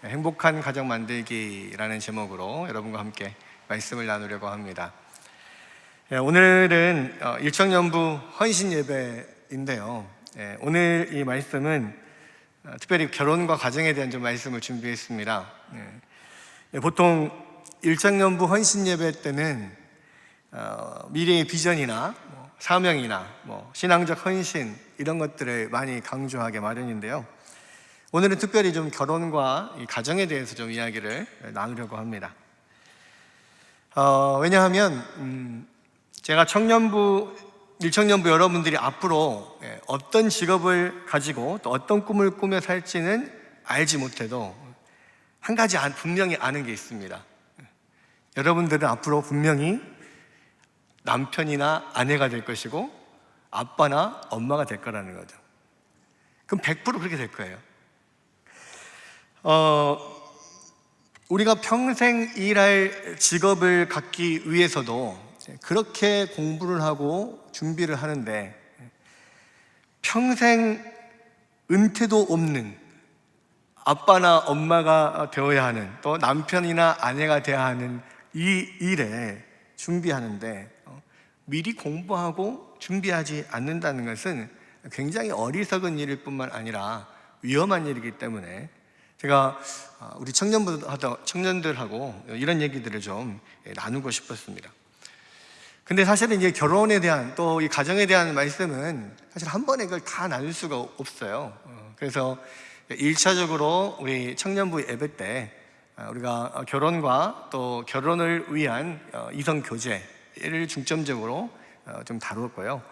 행복한 가정 만들기라는 제목으로 여러분과 함께 말씀을 나누려고 합니다. 오늘은 일청년부 헌신 예배인데요. 오늘 이 말씀은 특별히 결혼과 가정에 대한 좀 말씀을 준비했습니다. 보통 일청년부 헌신 예배 때는 미래의 비전이나 사명이나 신앙적 헌신 이런 것들을 많이 강조하게 마련인데요. 오늘은 특별히 좀 결혼과 이 가정에 대해서 좀 이야기를 나누려고 합니다. 왜냐하면 제가 일청년부 여러분들이 앞으로 어떤 직업을 가지고 또 어떤 꿈을 꾸며 살지는 알지 못해도 한 가지 분명히 아는 게 있습니다. 여러분들은 앞으로 분명히 남편이나 아내가 될 것이고 아빠나 엄마가 될 거라는 거죠. 그럼 100% 그렇게 될 거예요. 우리가 평생 일할 직업을 갖기 위해서도 그렇게 공부를 하고 준비를 하는데 평생 은퇴도 없는 아빠나 엄마가 되어야 하는 또 남편이나 아내가 되어야 하는 이 일에 준비하는데 미리 공부하고 준비하지 않는다는 것은 굉장히 어리석은 일일 뿐만 아니라 위험한 일이기 때문에 제가 우리 청년들하고 이런 얘기들을 좀 나누고 싶었습니다. 근데 사실은 이제 결혼에 대한 또 이 가정에 대한 말씀은 사실 한 번에 그걸 다 나눌 수가 없어요. 그래서 1차적으로 우리 청년부 예배 때 우리가 결혼과 또 결혼을 위한 이성 교제를 중점적으로 좀 다루었고요.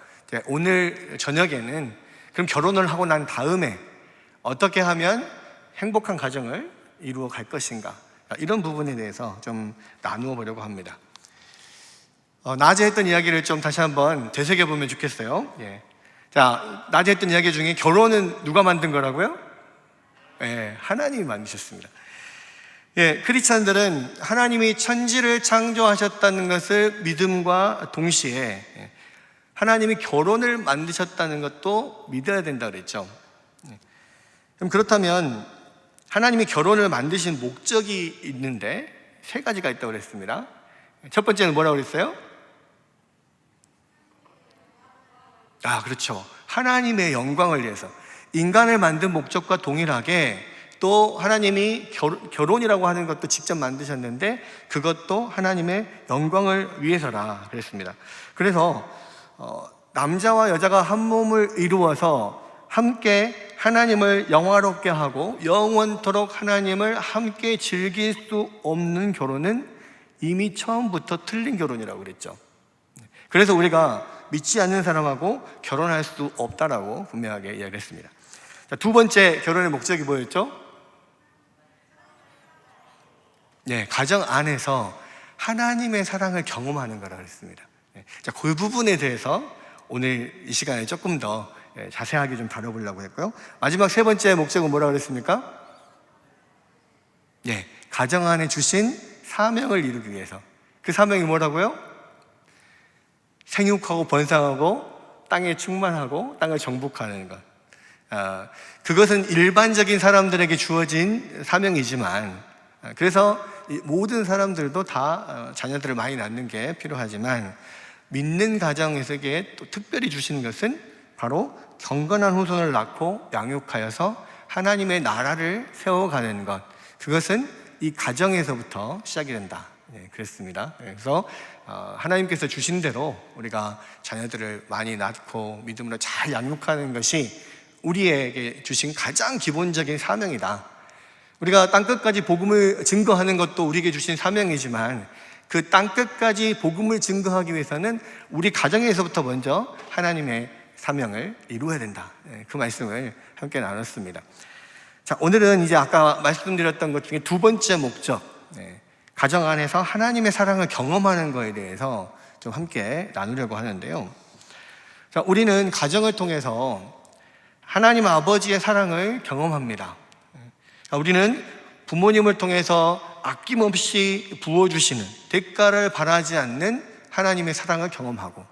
오늘 저녁에는 그럼 결혼을 하고 난 다음에 어떻게 하면 행복한 가정을 이루어 갈 것인가, 이런 부분에 대해서 좀 나누어 보려고 합니다. 낮에 했던 이야기를 좀 다시 한번 되새겨보면 좋겠어요. 자, 낮에 했던 이야기 중에 결혼은 누가 만든 거라고요? 하나님이 만드셨습니다. 크리스찬들은 하나님이 천지를 창조하셨다는 것을 믿음과 동시에 하나님이 결혼을 만드셨다는 것도 믿어야 된다고 그랬죠. 그럼 그렇다면 하나님이 결혼을 만드신 목적이 있는데 세 가지가 있다고 그랬습니다. 첫 번째는 뭐라고 그랬어요? 그렇죠. 하나님의 영광을 위해서. 인간을 만든 목적과 동일하게 또 하나님이 결혼이라고 하는 것도 직접 만드셨는데 그것도 하나님의 영광을 위해서라 그랬습니다. 그래서 남자와 여자가 한 몸을 이루어서 함께 하나님을 영화롭게 하고 영원토록 하나님을 함께 즐길 수 없는 결혼은 이미 처음부터 틀린 결혼이라고 그랬죠. 그래서 우리가 믿지 않는 사람하고 결혼할 수 없다라고 분명하게 이야기했습니다. 자, 두 번째 결혼의 목적이 뭐였죠? 가정 안에서 하나님의 사랑을 경험하는 거라고 했습니다. 자, 그 부분에 대해서 오늘 이 시간에 조금 더 자세하게 좀 다뤄보려고 했고요. 마지막 세 번째 목적은 뭐라고 그랬습니까? 가정 안에 주신 사명을 이루기 위해서. 그 사명이 뭐라고요? 생육하고 번성하고 땅에 충만하고 땅을 정복하는 것. 그것은 일반적인 사람들에게 주어진 사명이지만 그래서 모든 사람들도 다 자녀들을 많이 낳는 게 필요하지만 믿는 가정에서게 또 특별히 주시는 것은 바로 경건한 후손을 낳고 양육하여서 하나님의 나라를 세워가는 것. 그것은 이 가정에서부터 시작이 된다. 그랬습니다. 그래서 하나님께서 주신 대로 우리가 자녀들을 많이 낳고 믿음으로 잘 양육하는 것이 우리에게 주신 가장 기본적인 사명이다. 우리가 땅끝까지 복음을 증거하는 것도 우리에게 주신 사명이지만 그 땅끝까지 복음을 증거하기 위해서는 우리 가정에서부터 먼저 하나님의 사명을 이루어야 된다. 그 말씀을 함께 나눴습니다. 자, 오늘은 이제 아까 말씀드렸던 것 중에 두 번째 목적, 가정 안에서 하나님의 사랑을 경험하는 것에 대해서 좀 함께 나누려고 하는데요. 자, 우리는 가정을 통해서 하나님 아버지의 사랑을 경험합니다. 우리는 부모님을 통해서 아낌없이 부어주시는 대가를 바라지 않는 하나님의 사랑을 경험하고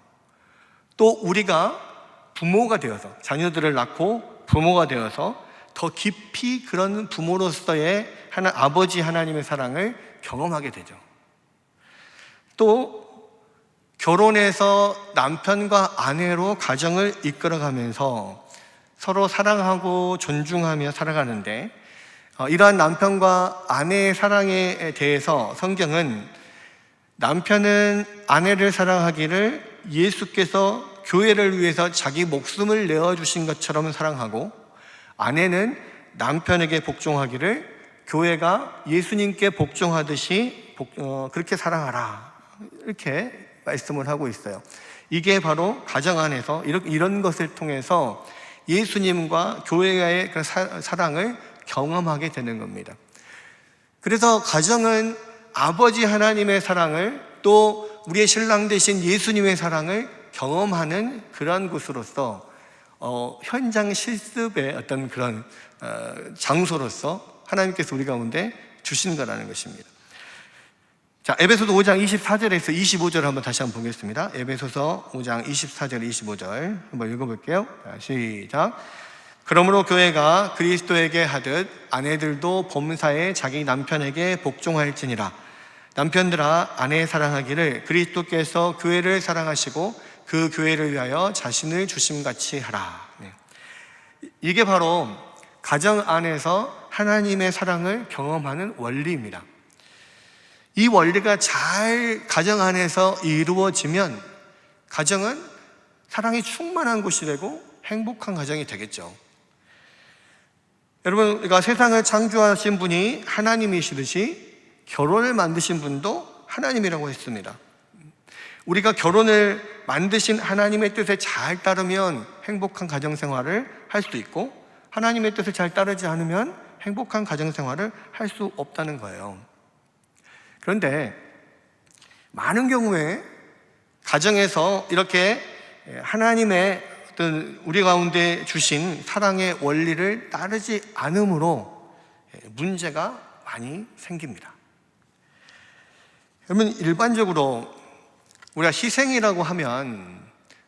또 우리가 부모가 되어서 자녀들을 낳고 부모가 되어서 더 깊이 그런 부모로서의 아버지 하나님의 사랑을 경험하게 되죠. 또 결혼해서 남편과 아내로 가정을 이끌어가면서 서로 사랑하고 존중하며 살아가는데, 이러한 남편과 아내의 사랑에 대해서 성경은 남편은 아내를 사랑하기를 예수께서 교회를 위해서 자기 목숨을 내어주신 것처럼 사랑하고, 아내는 남편에게 복종하기를 교회가 예수님께 복종하듯이 그렇게 사랑하라, 이렇게 말씀을 하고 있어요. 이게 바로 가정 안에서 이런 것을 통해서 예수님과 교회의 그 사랑을 경험하게 되는 겁니다. 그래서 가정은 아버지 하나님의 사랑을, 또 우리의 신랑 되신 예수님의 사랑을 경험하는 그런 곳으로서 현장 실습의 어떤 그런 장소로서 하나님께서 우리 가운데 주신 거라는 것입니다. 자, 에베소서 5장 24절에서 25절 한번 다시 한번 보겠습니다. 에베소서 5장 24절 25절 한번 읽어볼게요. 자, 시작. 그러므로 교회가 그리스도에게 하듯 아내들도 범사에 자기 남편에게 복종할지니라. 남편들아, 아내 사랑하기를 그리스도께서 교회를 사랑하시고 그 교회를 위하여 자신을 주심같이 하라. 이게 바로 가정 안에서 하나님의 사랑을 경험하는 원리입니다. 이 원리가 잘 가정 안에서 이루어지면 가정은 사랑이 충만한 곳이 되고 행복한 가정이 되겠죠. 여러분, 그러니까 세상을 창조하신 분이 하나님이시듯이 결혼을 만드신 분도 하나님이라고 했습니다. 우리가 결혼을 만드신 하나님의 뜻에 잘 따르면 행복한 가정생활을 할 수 있고, 하나님의 뜻을 잘 따르지 않으면 행복한 가정생활을 할 수 없다는 거예요. 그런데 많은 경우에 가정에서 이렇게 하나님의 어떤 우리 가운데 주신 사랑의 원리를 따르지 않음으로 문제가 많이 생깁니다. 여러분, 일반적으로 우리가 희생이라고 하면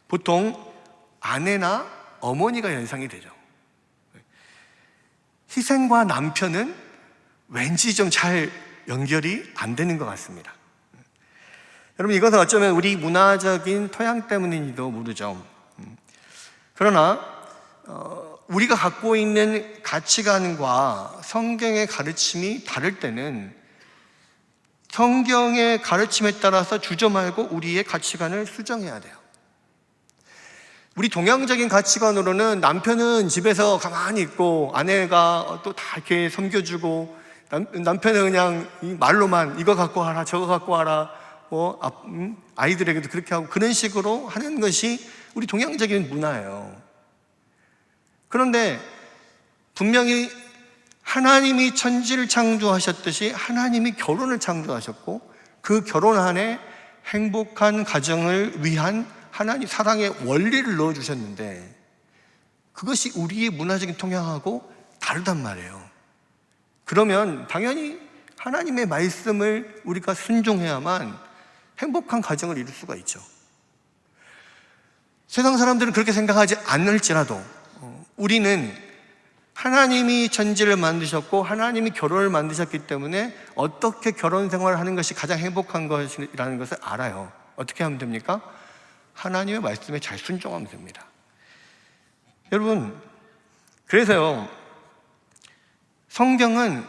보통 아내나 어머니가 연상이 되죠. 희생과 남편은 왠지 좀 잘 연결이 안 되는 것 같습니다. 여러분, 이것은 어쩌면 우리 문화적인 토양 때문인지도 모르죠. 그러나 우리가 갖고 있는 가치관과 성경의 가르침이 다를 때는 성경의 가르침에 따라서 주저 말고 우리의 가치관을 수정해야 돼요. 우리 동양적인 가치관으로는 남편은 집에서 가만히 있고 아내가 또 다 이렇게 섬겨주고, 남편은 그냥 말로만 이거 갖고 와라 저거 갖고 와라, 아이들에게도 그렇게 하고, 그런 식으로 하는 것이 우리 동양적인 문화예요. 그런데 분명히 하나님이 천지를 창조하셨듯이 하나님이 결혼을 창조하셨고, 그 결혼 안에 행복한 가정을 위한 하나님 사랑의 원리를 넣어주셨는데, 그것이 우리의 문화적인 통향하고 다르단 말이에요. 그러면 당연히 하나님의 말씀을 우리가 순종해야만 행복한 가정을 이룰 수가 있죠. 세상 사람들은 그렇게 생각하지 않을지라도 우리는 하나님이 천지를 만드셨고 하나님이 결혼을 만드셨기 때문에 어떻게 결혼 생활을 하는 것이 가장 행복한 것이라는 것을 알아요. 어떻게 하면 됩니까? 하나님의 말씀에 잘 순종하면 됩니다. 여러분, 그래서요, 성경은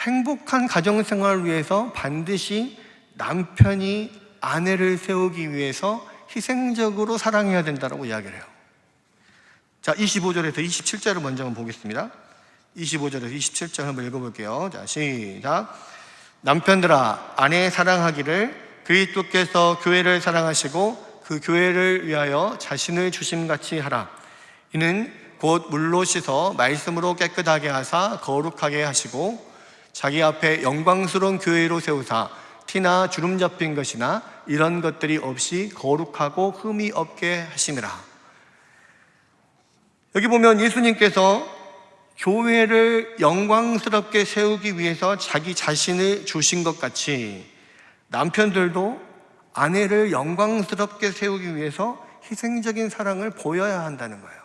행복한 가정생활을 위해서 반드시 남편이 아내를 세우기 위해서 희생적으로 사랑해야 된다고 이야기를 해요. 자, 25절에서 27절을 먼저 한번 보겠습니다. 25절에서 27절 한번 읽어볼게요. 자, 시작. 남편들아, 아내 사랑하기를 그리스도께서 교회를 사랑하시고 그 교회를 위하여 자신을 주심같이 하라. 이는 곧 물로 씻어 말씀으로 깨끗하게 하사 거룩하게 하시고 자기 앞에 영광스러운 교회로 세우사 티나 주름 잡힌 것이나 이런 것들이 없이 거룩하고 흠이 없게 하심이라. 여기 보면 예수님께서 교회를 영광스럽게 세우기 위해서 자기 자신을 주신 것 같이 남편들도 아내를 영광스럽게 세우기 위해서 희생적인 사랑을 보여야 한다는 거예요.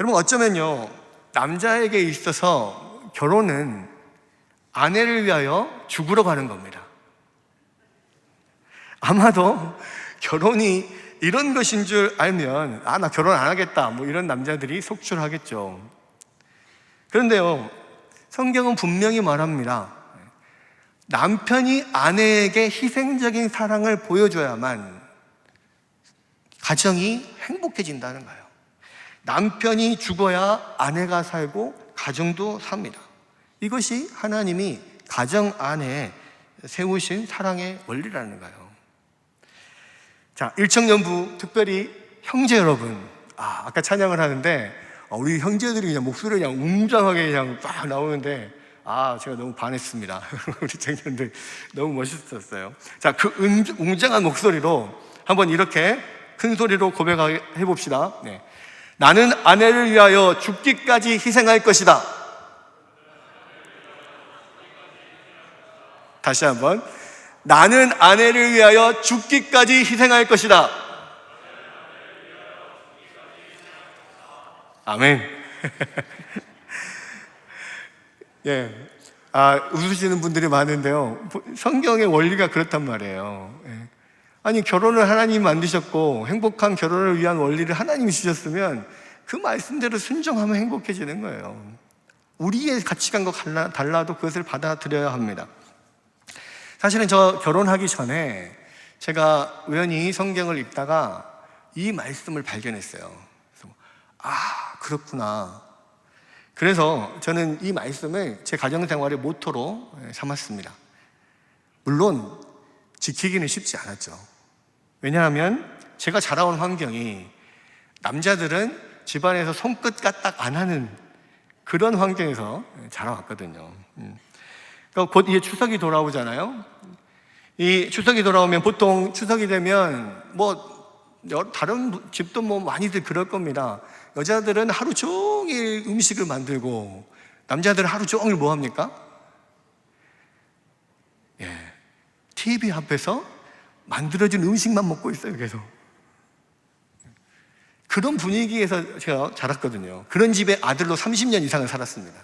여러분, 어쩌면요, 남자에게 있어서 결혼은 아내를 위하여 죽으러 가는 겁니다. 아마도 결혼이 이런 것인 줄 알면 나 결혼 안 하겠다, 뭐 이런 남자들이 속출하겠죠. 그런데요, 성경은 분명히 말합니다. 남편이 아내에게 희생적인 사랑을 보여줘야만 가정이 행복해진다는 거예요. 남편이 죽어야 아내가 살고 가정도 삽니다. 이것이 하나님이 가정 안에 세우신 사랑의 원리라는 거예요. 자, 일청년부, 특별히 형제 여러분, 아까 찬양을 하는데 우리 형제들이 그냥 목소리가 그냥 웅장하게 그냥 빡 나오는데 제가 너무 반했습니다. 우리 청년들 너무 멋있었어요. 자, 그 웅장한 목소리로 한번 이렇게 큰 소리로 고백해 봅시다. 네. 나는 아내를 위하여 죽기까지 희생할 것이다. 다시 한번. 나는 아내를 위하여 죽기까지 희생할 것이다. 아멘. 예. 웃으시는 분들이 많은데요. 성경의 원리가 그렇단 말이에요. 예. 아니, 결혼을 하나님이 만드셨고 행복한 결혼을 위한 원리를 하나님이 주셨으면 그 말씀대로 순종하면 행복해지는 거예요. 우리의 가치관과 달라도 그것을 받아들여야 합니다. 사실은 저 결혼하기 전에 제가 우연히 성경을 읽다가 이 말씀을 발견했어요. 그래서 그렇구나. 그래서 저는 이 말씀을 제 가정생활의 모토로 삼았습니다. 물론 지키기는 쉽지 않았죠. 왜냐하면 제가 자라온 환경이 남자들은 집안에서 손끝 까딱 안 하는 그런 환경에서 자라왔거든요. 그러니까 곧 이제 추석이 돌아오잖아요. 이 추석이 돌아오면 보통 추석이 되면 다른 집도 많이들 그럴 겁니다. 여자들은 하루 종일 음식을 만들고 남자들은 하루 종일 뭐 합니까? TV 앞에서 만들어진 음식만 먹고 있어요, 계속. 그런 분위기에서 제가 자랐거든요. 그런 집에 아들로 30년 이상을 살았습니다.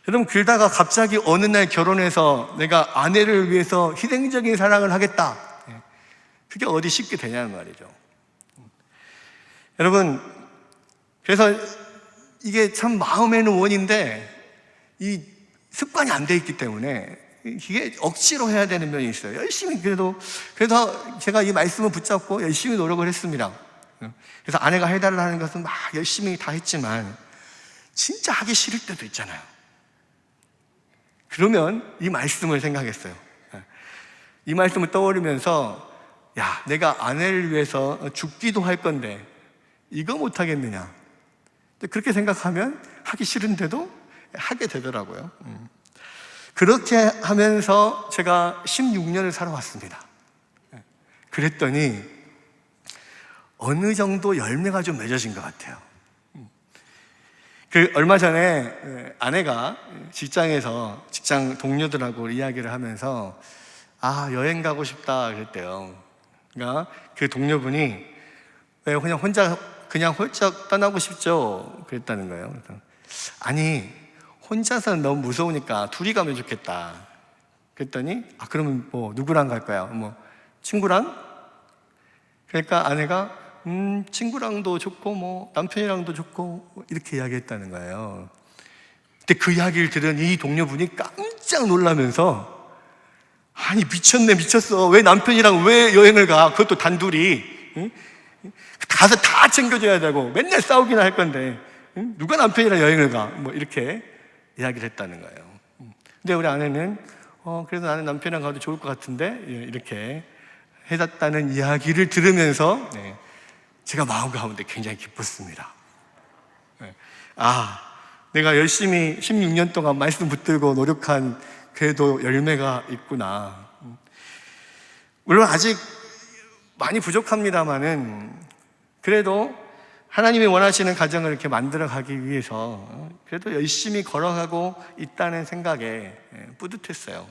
여러분, 그러다가 갑자기 어느 날 결혼해서 내가 아내를 위해서 희생적인 사랑을 하겠다. 그게 어디 쉽게 되냐는 말이죠. 여러분, 그래서 이게 참 마음에는 원인데 이 습관이 안 돼 있기 때문에 이게 억지로 해야 되는 면이 있어요. 열심히 그래서 제가 이 말씀을 붙잡고 열심히 노력을 했습니다. 그래서 아내가 해달라는 것은 막 열심히 다 했지만 진짜 하기 싫을 때도 있잖아요. 그러면 이 말씀을 생각했어요. 이 말씀을 떠올리면서 내가 아내를 위해서 죽기도 할 건데 이거 못하겠느냐. 그렇게 생각하면 하기 싫은데도 하게 되더라고요. 그렇게 하면서 제가 16년을 살아왔습니다. 그랬더니 어느 정도 열매가 좀 맺어진 것 같아요. 얼마 전에 아내가 직장에서 직장 동료들하고 이야기를 하면서 여행 가고 싶다 그랬대요. 그러니까 그 동료분이 왜 그냥 홀쩍 떠나고 싶죠? 그랬다는 거예요. 그래서 아니, 혼자서는 너무 무서우니까 둘이 가면 좋겠다. 그랬더니 그러면 누구랑 갈 거야? 친구랑? 그러니까 아내가 친구랑도 좋고 남편이랑도 좋고 이렇게 이야기했다는 거예요. 근데 그 이야기를 들은 이 동료분이 깜짝 놀라면서 아니, 미쳤어. 왜 남편이랑 왜 여행을 가? 그것도 단둘이. 응? 가서 다 챙겨줘야 되고 맨날 싸우기나 할 건데 누가 남편이랑 여행을 가? 이렇게 이야기를 했다는 거예요. 근데 우리 아내는 그래도 나는 남편이랑 가도 좋을 것 같은데 이렇게 해놨다는 이야기를 들으면서 제가 마음 가운데 굉장히 기뻤습니다. 내가 열심히 16년 동안 말씀 붙들고 노력한 그래도 열매가 있구나. 물론 아직 많이 부족합니다만은 그래도 하나님이 원하시는 가정을 이렇게 만들어 가기 위해서 그래도 열심히 걸어가고 있다는 생각에 뿌듯했어요.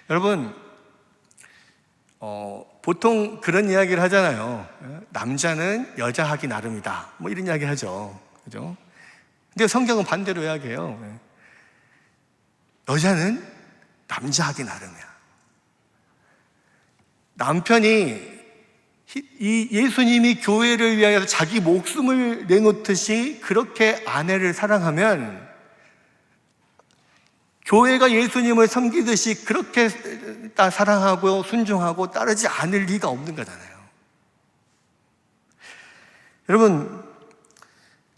여러분, 보통 그런 이야기를 하잖아요. 남자는 여자 하기 나름이다. 뭐 이런 이야기 하죠. 그죠? 근데 성경은 반대로 이야기해요. 여자는 남자 하기 나름이야. 남편이 이 예수님이 교회를 위하여 자기 목숨을 내놓듯이 그렇게 아내를 사랑하면 교회가 예수님을 섬기듯이 그렇게 사랑하고 순종하고 따르지 않을 리가 없는 거잖아요. 여러분,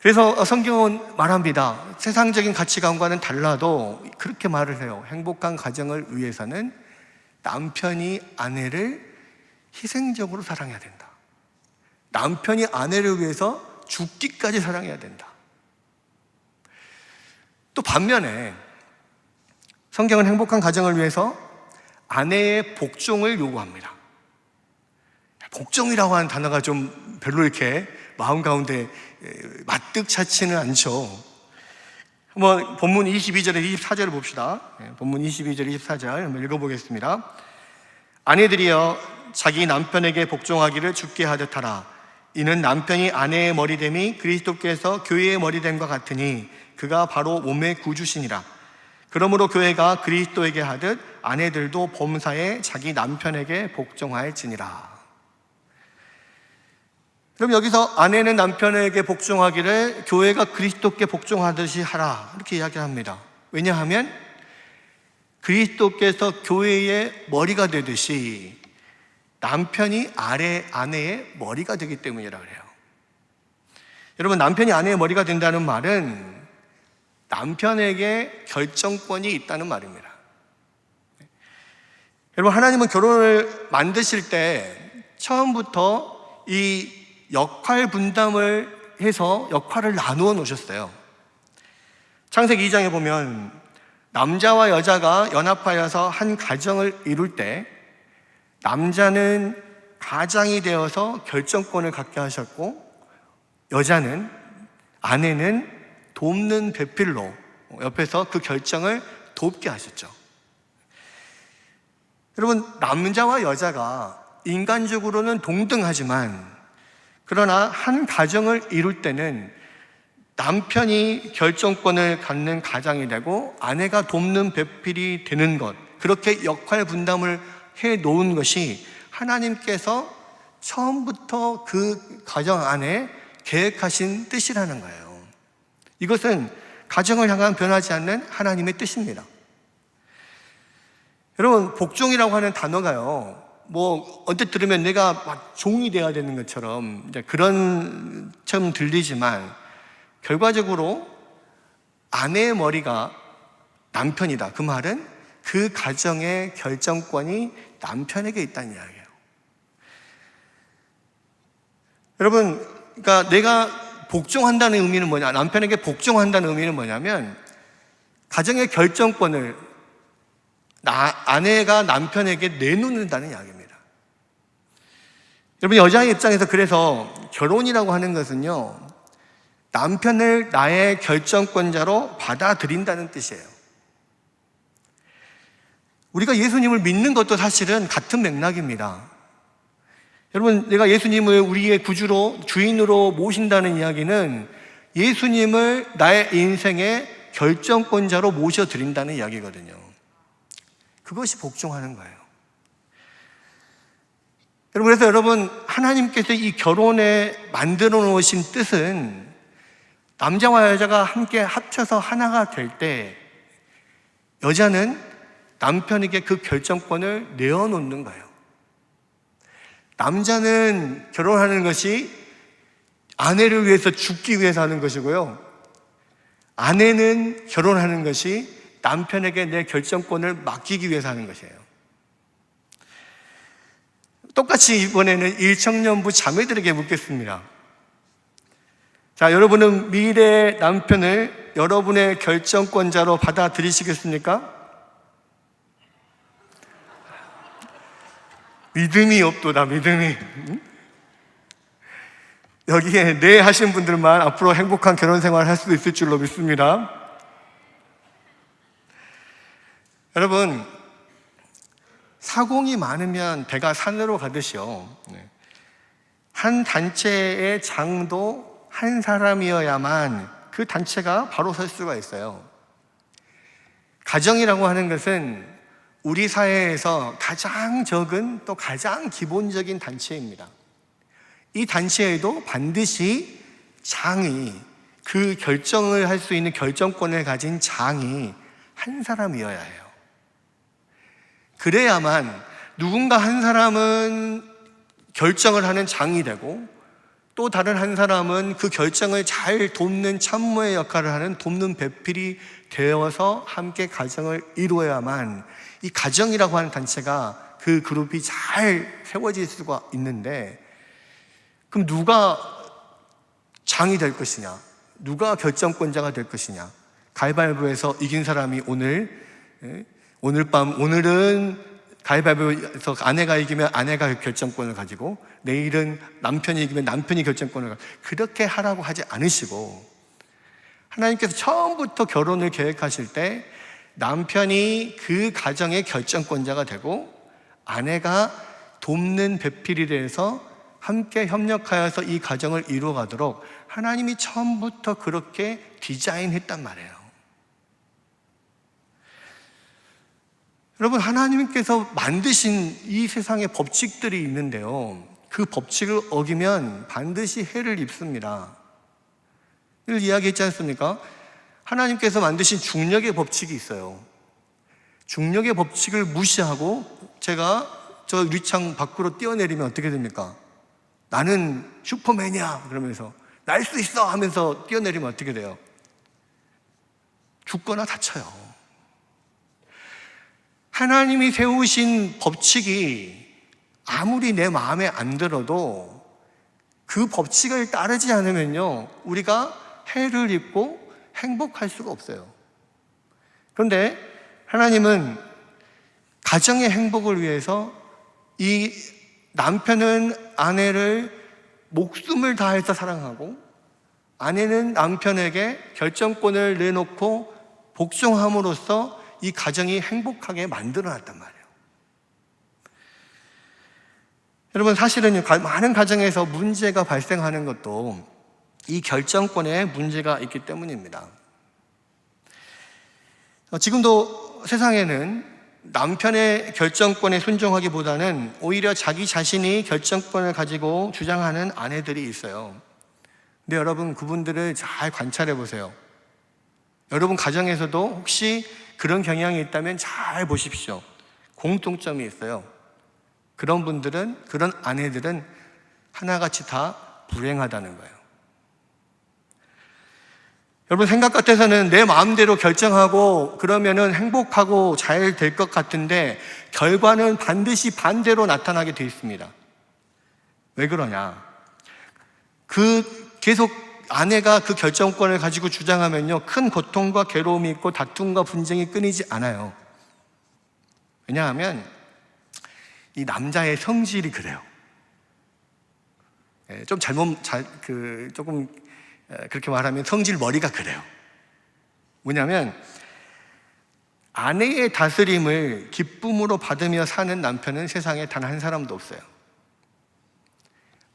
그래서 성경은 말합니다. 세상적인 가치관과는 달라도 그렇게 말을 해요. 행복한 가정을 위해서는 남편이 아내를 희생적으로 사랑해야 된다. 남편이 아내를 위해서 죽기까지 사랑해야 된다. 또 반면에 성경은 행복한 가정을 위해서 아내의 복종을 요구합니다. 복종이라고 하는 단어가 좀 별로 이렇게 마음 가운데 마뜩 차지는 않죠. 한번 본문 22절에 24절을 봅시다. 본문 22절 24절 한번 읽어보겠습니다. 아내들이여 자기 남편에게 복종하기를 주께 하듯 하라. 이는 남편이 아내의 머리됨이 그리스도께서 교회의 머리됨과 같으니 그가 바로 몸의 구주시니라. 그러므로 교회가 그리스도에게 하듯 아내들도 범사에 자기 남편에게 복종할지니라. 그럼 여기서 아내는 남편에게 복종하기를 교회가 그리스도께 복종하듯이 하라 이렇게 이야기합니다. 왜냐하면 그리스도께서 교회의 머리가 되듯이 남편이 아내의 머리가 되기 때문이라 그래요. 여러분, 남편이 아내의 머리가 된다는 말은 남편에게 결정권이 있다는 말입니다. 여러분, 하나님은 결혼을 만드실 때 처음부터 이 역할 분담을 해서 역할을 나누어 놓으셨어요. 창세기 2장에 보면 남자와 여자가 연합하여서 한 가정을 이룰 때 남자는 가장이 되어서 결정권을 갖게 하셨고 여자는, 아내는 돕는 배필로 옆에서 그 결정을 돕게 하셨죠. 여러분, 남자와 여자가 인간적으로는 동등하지만 그러나 한 가정을 이룰 때는 남편이 결정권을 갖는 가장이 되고 아내가 돕는 배필이 되는 것, 그렇게 역할 분담을 해 놓은 것이 하나님께서 처음부터 그 가정 안에 계획하신 뜻이라는 거예요. 이것은 가정을 향한 변하지 않는 하나님의 뜻입니다. 여러분, 복종이라고 하는 단어가요, 언뜻 들으면 내가 막 종이 되어야 되는 것처럼 그런 처럼 들리지만 결과적으로 아내의 머리가 남편이다. 그 말은 그 가정의 결정권이 남편에게 있다는 이야기예요. 여러분, 그러니까 내가 복종한다는 의미는 뭐냐? 남편에게 복종한다는 의미는 뭐냐면 가정의 결정권을 아내가 남편에게 내놓는다는 이야기입니다. 여러분, 여자의 입장에서 그래서 결혼이라고 하는 것은요, 남편을 나의 결정권자로 받아들인다는 뜻이에요. 우리가 예수님을 믿는 것도 사실은 같은 맥락입니다. 여러분, 내가 예수님을 우리의 구주로, 주인으로 모신다는 이야기는 예수님을 나의 인생의 결정권자로 모셔드린다는 이야기거든요. 그것이 복종하는 거예요. 그래서 여러분, 하나님께서 이 결혼에 만들어 놓으신 뜻은 남자와 여자가 함께 합쳐서 하나가 될 때 여자는 남편에게 그 결정권을 내어놓는 거예요. 남자는 결혼하는 것이 아내를 위해서 죽기 위해서 하는 것이고요, 아내는 결혼하는 것이 남편에게 내 결정권을 맡기기 위해서 하는 것이에요. 똑같이 이번에는 일청년부 자매들에게 묻겠습니다. 자, 여러분은 미래의 남편을 여러분의 결정권자로 받아들이시겠습니까? 믿음이 없도다, 믿음이. 여기에 네 하신 분들만 앞으로 행복한 결혼 생활을 할 수 있을 줄로 믿습니다. 여러분, 사공이 많으면 배가 산으로 가듯이요. 한 단체의 장도 한 사람이어야만 그 단체가 바로 설 수가 있어요. 가정이라고 하는 것은 우리 사회에서 가장 적은 또 가장 기본적인 단체입니다. 이 단체에도 반드시 장이, 그 결정을 할 수 있는 결정권을 가진 장이 한 사람이어야 해요. 그래야만 누군가 한 사람은 결정을 하는 장이 되고 또 다른 한 사람은 그 결정을 잘 돕는 참모의 역할을 하는 돕는 배필이 되어서 함께 가정을 이루어야만 이 가정이라고 하는 단체가, 그 그룹이 잘 세워질 수가 있는데, 그럼 누가 장이 될 것이냐? 누가 결정권자가 될 것이냐? 가위바위보에서 이긴 사람이 오늘은 가위바위보에서 아내가 이기면 아내가 결정권을 가지고, 내일은 남편이 이기면 남편이 결정권을 가지고, 그렇게 하라고 하지 않으시고, 하나님께서 처음부터 결혼을 계획하실 때 남편이 그 가정의 결정권자가 되고 아내가 돕는 배필이 돼서 함께 협력하여서 이 가정을 이루어가도록 하나님이 처음부터 그렇게 디자인했단 말이에요. 여러분, 하나님께서 만드신 이 세상의 법칙들이 있는데요, 그 법칙을 어기면 반드시 해를 입습니다. 이걸 이야기했지 않습니까? 하나님께서 만드신 중력의 법칙이 있어요. 중력의 법칙을 무시하고 제가 저 유리창 밖으로 뛰어내리면 어떻게 됩니까? 나는 슈퍼맨이야 그러면서 날 수 있어 하면서 뛰어내리면 어떻게 돼요? 죽거나 다쳐요. 하나님이 세우신 법칙이 아무리 내 마음에 안 들어도 그 법칙을 따르지 않으면요, 우리가 해를 입고 행복할 수가 없어요. 그런데 하나님은 가정의 행복을 위해서 이 남편은 아내를 목숨을 다해서 사랑하고 아내는 남편에게 결정권을 내놓고 복종함으로써 이 가정이 행복하게 만들어놨단 말이에요. 여러분, 사실은 많은 가정에서 문제가 발생하는 것도 이 결정권에 문제가 있기 때문입니다. 지금도 세상에는 남편의 결정권에 순종하기보다는 오히려 자기 자신이 결정권을 가지고 주장하는 아내들이 있어요. 근데 여러분, 그분들을 잘 관찰해 보세요. 여러분 가정에서도 혹시 그런 경향이 있다면 잘 보십시오. 공통점이 있어요. 그런 분들은, 그런 아내들은 하나같이 다 불행하다는 거예요. 여러분, 생각 같아서는 내 마음대로 결정하고 그러면은 행복하고 잘 될 것 같은데 결과는 반드시 반대로 나타나게 되어 있습니다. 왜 그러냐? 계속 아내가 그 결정권을 가지고 주장하면요, 큰 고통과 괴로움이 있고 다툼과 분쟁이 끊이지 않아요. 왜냐하면 이 남자의 성질이 그래요. 조금 그렇게 말하면 성질 머리가 그래요. 뭐냐면 아내의 다스림을 기쁨으로 받으며 사는 남편은 세상에 단 한 사람도 없어요.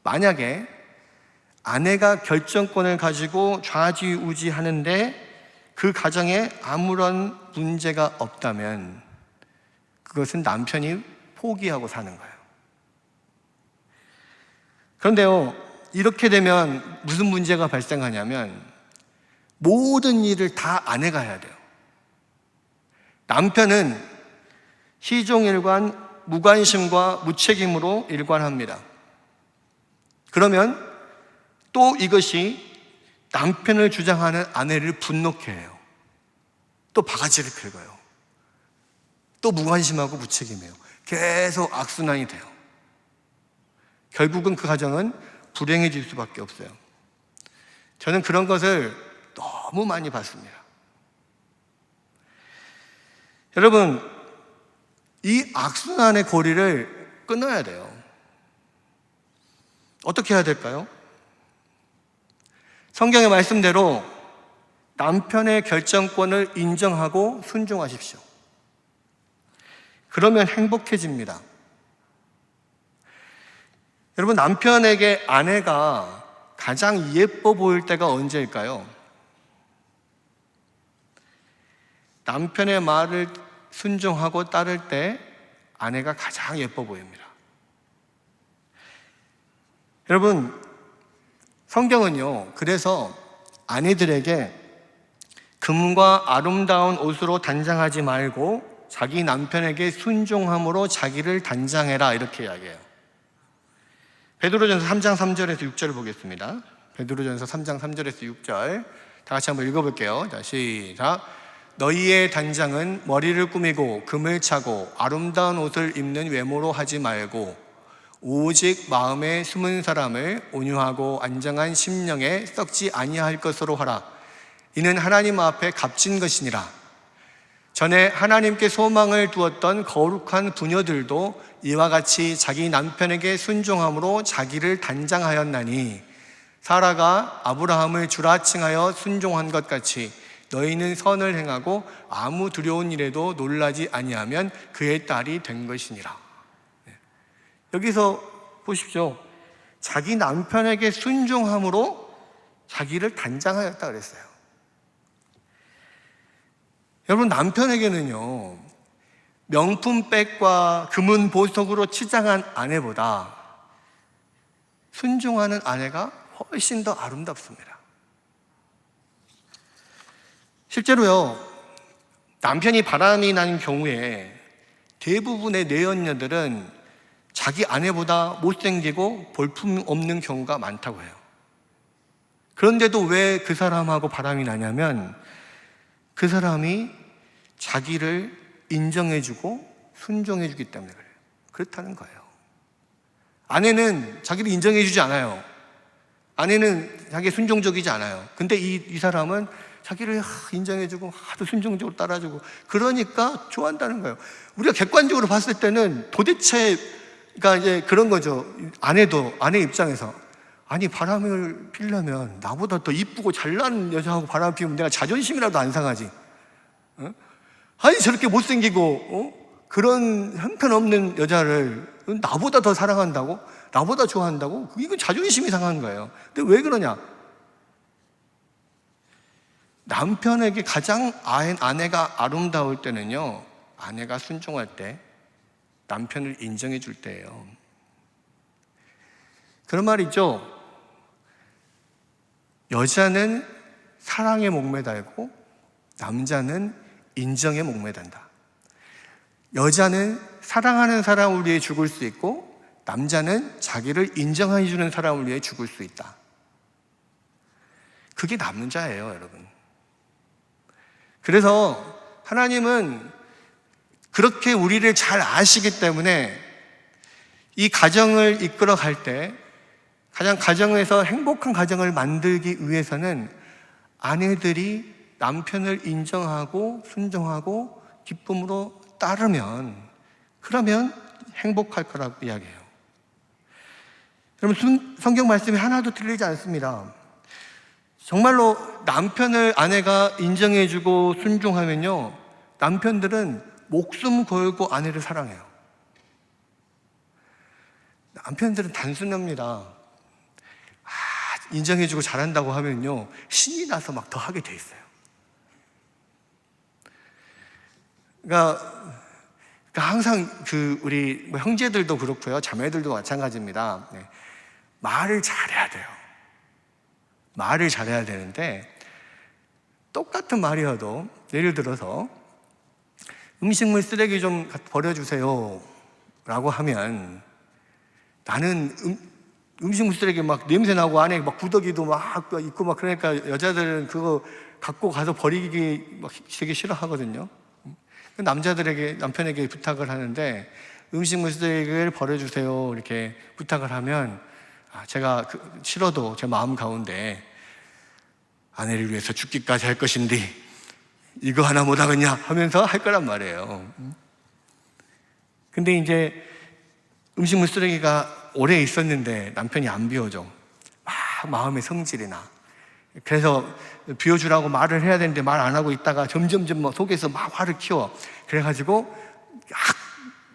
만약에 아내가 결정권을 가지고 좌지우지 하는데 그 가정에 아무런 문제가 없다면 그것은 남편이 포기하고 사는 거예요. 그런데요, 이렇게 되면 무슨 문제가 발생하냐면 모든 일을 다 아내가 해야 돼요. 남편은 시종일관 무관심과 무책임으로 일관합니다. 그러면 또 이것이 남편을 주장하는 아내를 분노케 해요. 또 바가지를 긁어요. 또 무관심하고 무책임해요. 계속 악순환이 돼요. 결국은 그 가정은 불행해질 수밖에 없어요. 저는 그런 것을 너무 많이 봤습니다. 여러분, 이 악순환의 고리를 끊어야 돼요. 어떻게 해야 될까요? 성경의 말씀대로 남편의 결정권을 인정하고 순종하십시오. 그러면 행복해집니다. 여러분, 남편에게 아내가 가장 예뻐 보일 때가 언제일까요? 남편의 말을 순종하고 따를 때 아내가 가장 예뻐 보입니다. 여러분, 성경은요, 그래서 아내들에게 금과 아름다운 옷으로 단장하지 말고 자기 남편에게 순종함으로 자기를 단장해라, 이렇게 이야기해요. 베드로전서 3장 3절에서 6절을 보겠습니다. 베드로전서 3장 3절에서 6절 다 같이 한번 읽어볼게요. 자, 시작. 너희의 단장은 머리를 꾸미고 금을 차고 아름다운 옷을 입는 외모로 하지 말고 오직 마음에 숨은 사람을 온유하고 안정한 심령에 썩지 아니할 것으로 하라. 이는 하나님 앞에 값진 것이니라. 전에 하나님께 소망을 두었던 거룩한 부녀들도 이와 같이 자기 남편에게 순종함으로 자기를 단장하였나니 사라가 아브라함을 주라 칭하여 순종한 것 같이 너희는 선을 행하고 아무 두려운 일에도 놀라지 아니하면 그의 딸이 된 것이니라. 여기서 보십시오. 자기 남편에게 순종함으로 자기를 단장하였다 그랬어요. 여러분, 남편에게는요, 명품백과 금은 보석으로 치장한 아내보다 순종하는 아내가 훨씬 더 아름답습니다. 실제로요, 남편이 바람이 나는 경우에 대부분의 내연녀들은 자기 아내보다 못생기고 볼품 없는 경우가 많다고 해요. 그런데도 왜 그 사람하고 바람이 나냐면 그 사람이 자기를 인정해주고 순종해주기 때문에 그래요. 그렇다는 거예요. 아내는 자기를 인정해주지 않아요. 아내는 자기 순종적이지 않아요. 근데 이 사람은 자기를 인정해주고 아주 순종적으로 따라주고 그러니까 좋아한다는 거예요. 우리가 객관적으로 봤을 때는 도대체 그러니까 이제 그런 거죠. 아내 입장에서 아니, 바람을 피려면 나보다 더 이쁘고 잘난 여자하고 바람 피우면 내가 자존심이라도 안 상하지. 아니, 저렇게 못생기고 그런 형편없는 여자를 나보다 더 사랑한다고? 나보다 좋아한다고? 이건 자존심이 상한 거예요. 근데 왜 그러냐? 남편에게 가장 아내가 아름다울 때는요, 아내가 순종할 때, 남편을 인정해 줄 때예요. 그런 말이 있죠. 여자는 사랑에 목매달고 남자는 인정에 목매단다. 여자는 사랑하는 사람을 위해 죽을 수 있고 남자는 자기를 인정해 주는 사람을 위해 죽을 수 있다. 그게 남자예요, 여러분. 그래서 하나님은 그렇게 우리를 잘 아시기 때문에 이 가정을 이끌어 갈 때 가장 가정에서 행복한 가정을 만들기 위해서는 아내들이 남편을 인정하고 순종하고 기쁨으로 따르면 그러면 행복할 거라고 이야기해요. 여러분, 성경 말씀이 하나도 틀리지 않습니다. 정말로 남편을 아내가 인정해주고 순종하면요, 남편들은 목숨 걸고 아내를 사랑해요. 남편들은 단순합니다. 인정해주고 잘한다고 하면요, 신이 나서 막 더 하게 돼 있어요. 그러니까 항상 우리 형제들도 그렇고요, 자매들도 마찬가지입니다. 말을 잘해야 돼요. 말을 잘해야 되는데 똑같은 말이어도 예를 들어서 음식물 쓰레기 좀 버려주세요 라고 하면 나는 음식물 쓰레기 막 냄새 나고 안에 막 구더기도 막 있고 막 그러니까 여자들은 그거 갖고 가서 버리기 막 되게 싫어하거든요. 남편에게 부탁을 하는데 음식물 쓰레기를 버려주세요 이렇게 부탁을 하면 제가 싫어도 제 마음 가운데 아내를 위해서 죽기까지 할 것인데 이거 하나 못하겠냐 하면서 할 거란 말이에요. 근데 이제 음식물 쓰레기가 오래 있었는데 남편이 안 비워줘. 막 마음의 성질이 나. 그래서 비워주라고 말을 해야 되는데 말 안 하고 있다가 점점점 속에서 막 화를 키워. 그래가지고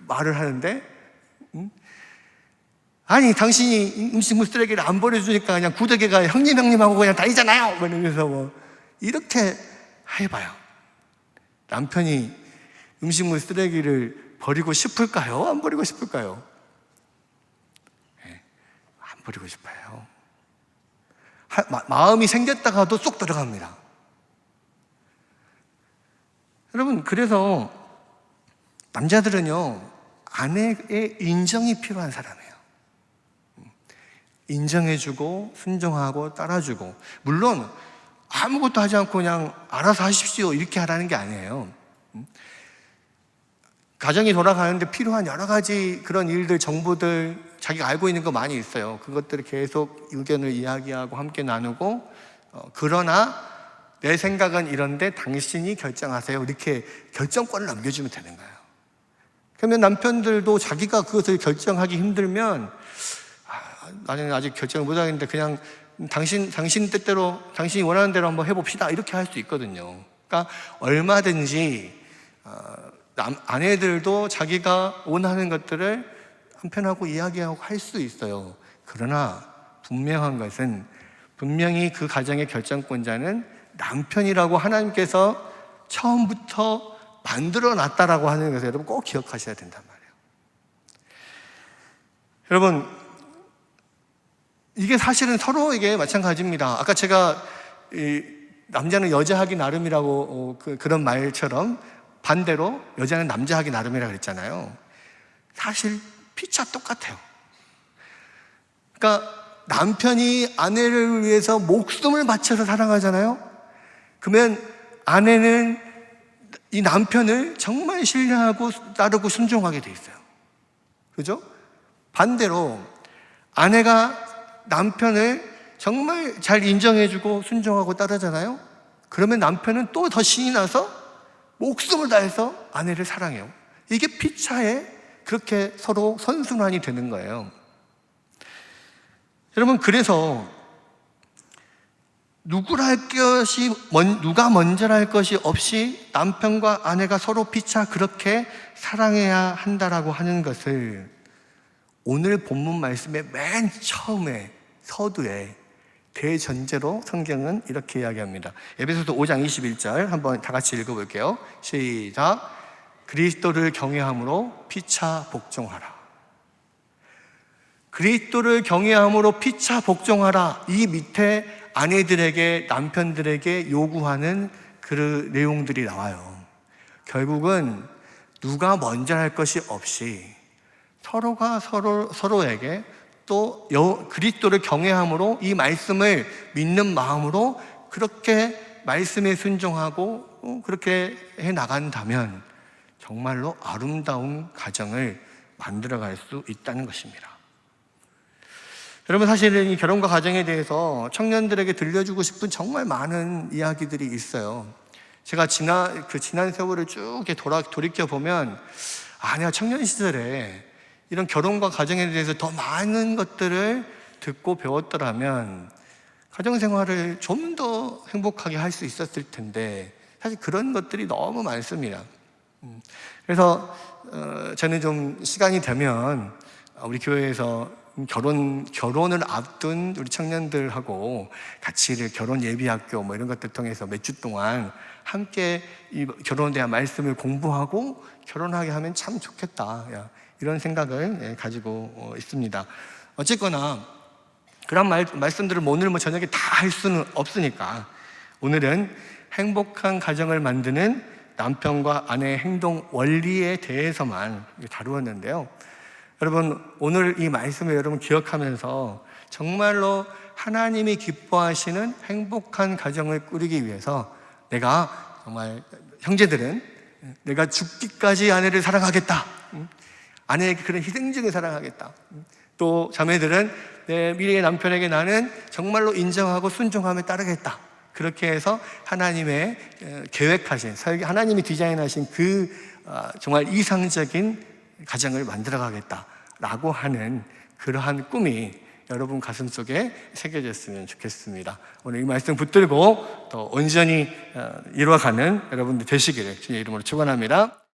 말을 하는데, 아니 당신이 음식물 쓰레기를 안 버려주니까 그냥 구더기가 형님하고 그냥 다니잖아요. 그러면서 뭐 이렇게 해봐요. 남편이 음식물 쓰레기를 버리고 싶을까요? 안 버리고 싶을까요? 네, 안 버리고 싶어요. 마음이 생겼다가도 쏙 들어갑니다. 여러분, 그래서 남자들은요, 아내의 인정이 필요한 사람이에요. 인정해주고 순종하고 따라주고, 물론 아무것도 하지 않고 그냥 알아서 하십시오 이렇게 하라는 게 아니에요. 가정이 돌아가는데 필요한 여러 가지 그런 일들, 정보들 자기가 알고 있는 거 많이 있어요. 그것들을 계속 의견을 이야기하고 함께 나누고, 그러나 내 생각은 이런데 당신이 결정하세요 이렇게 결정권을 넘겨주면 되는 거예요. 그러면 남편들도 자기가 그것을 결정하기 힘들면 나는 아직 결정을 못 하겠는데 그냥 당신 뜻대로, 당신이 원하는 대로 한번 해봅시다 이렇게 할 수 있거든요. 그러니까 얼마든지 아내들도 자기가 원하는 것들을 남편하고 이야기하고 할 수 있어요. 그러나 분명한 것은, 분명히 그 가정의 결정권자는 남편이라고 하나님께서 처음부터 만들어 놨다라고 하는 것을 여러분 꼭 기억하셔야 된단 말이에요. 여러분, 이게 사실은 서로에게 마찬가지입니다. 아까 제가 남자는 여자 하기 나름이라고 그런 말처럼 반대로 여자는 남자 하기 나름이라고 그랬잖아요. 사실 피차 똑같아요. 그러니까 남편이 아내를 위해서 목숨을 바쳐서 사랑하잖아요. 그러면 아내는 이 남편을 정말 신뢰하고 따르고 순종하게 돼 있어요. 그죠? 반대로 아내가 남편을 정말 잘 인정해주고 순종하고 따르잖아요. 그러면 남편은 또 더 신이 나서 목숨을 다해서 아내를 사랑해요. 이게 피차에 그렇게 서로 선순환이 되는 거예요. 여러분, 그래서 누가 먼저라 할 것이 없이 남편과 아내가 서로 피차 그렇게 사랑해야 한다라고 하는 것을 오늘 본문 말씀의 맨 처음에 서두에 대전제로 성경은 이렇게 이야기합니다. 에베소서 5장 21절 한번 다 같이 읽어볼게요. 시작. 그리스도를 경외함으로 피차 복종하라. 그리스도를 경외함으로 피차 복종하라. 이 밑에 아내들에게, 남편들에게 요구하는 그 내용들이 나와요. 결국은 누가 먼저 할 것이 없이 서로가 서로에게 또 그리스도를 경외함으로 이 말씀을 믿는 마음으로 그렇게 말씀에 순종하고 그렇게 해 나간다면 정말로 아름다운 가정을 만들어갈 수 있다는 것입니다. 여러분, 사실은 이 결혼과 가정에 대해서 청년들에게 들려주고 싶은 정말 많은 이야기들이 있어요. 제가 지난 세월을 쭉 돌이켜보면, 내가 청년 시절에 이런 결혼과 가정에 대해서 더 많은 것들을 듣고 배웠더라면 가정생활을 좀 더 행복하게 할 수 있었을 텐데, 사실 그런 것들이 너무 많습니다. 그래서 저는 좀 시간이 되면 우리 교회에서 결혼을 앞둔 우리 청년들하고 같이 결혼 예비학교 뭐 이런 것들 통해서 몇 주 동안 함께 이 결혼에 대한 말씀을 공부하고 결혼하게 하면 참 좋겠다, 이런 생각을 가지고 있습니다. 어쨌거나 그런 말씀들을 오늘 저녁에 다 할 수는 없으니까 오늘은 행복한 가정을 만드는 남편과 아내의 행동 원리에 대해서만 다루었는데요. 여러분, 오늘 이 말씀을 여러분 기억하면서 정말로 하나님이 기뻐하시는 행복한 가정을 꾸리기 위해서 내가 정말, 형제들은 내가 죽기까지 아내를 사랑하겠다, 아내에게 그런 희생적인 사랑하겠다, 또 자매들은 내 미래의 남편에게 나는 정말로 인정하고 순종하며 따르겠다, 그렇게 해서 하나님의 계획하신, 하나님이 디자인하신 그 정말 이상적인 가정을 만들어가겠다라고 하는 그러한 꿈이 여러분 가슴속에 새겨졌으면 좋겠습니다. 오늘 이 말씀 붙들고 또 온전히 이루어가는 여러분들 되시기를 주님의 이름으로 축원합니다.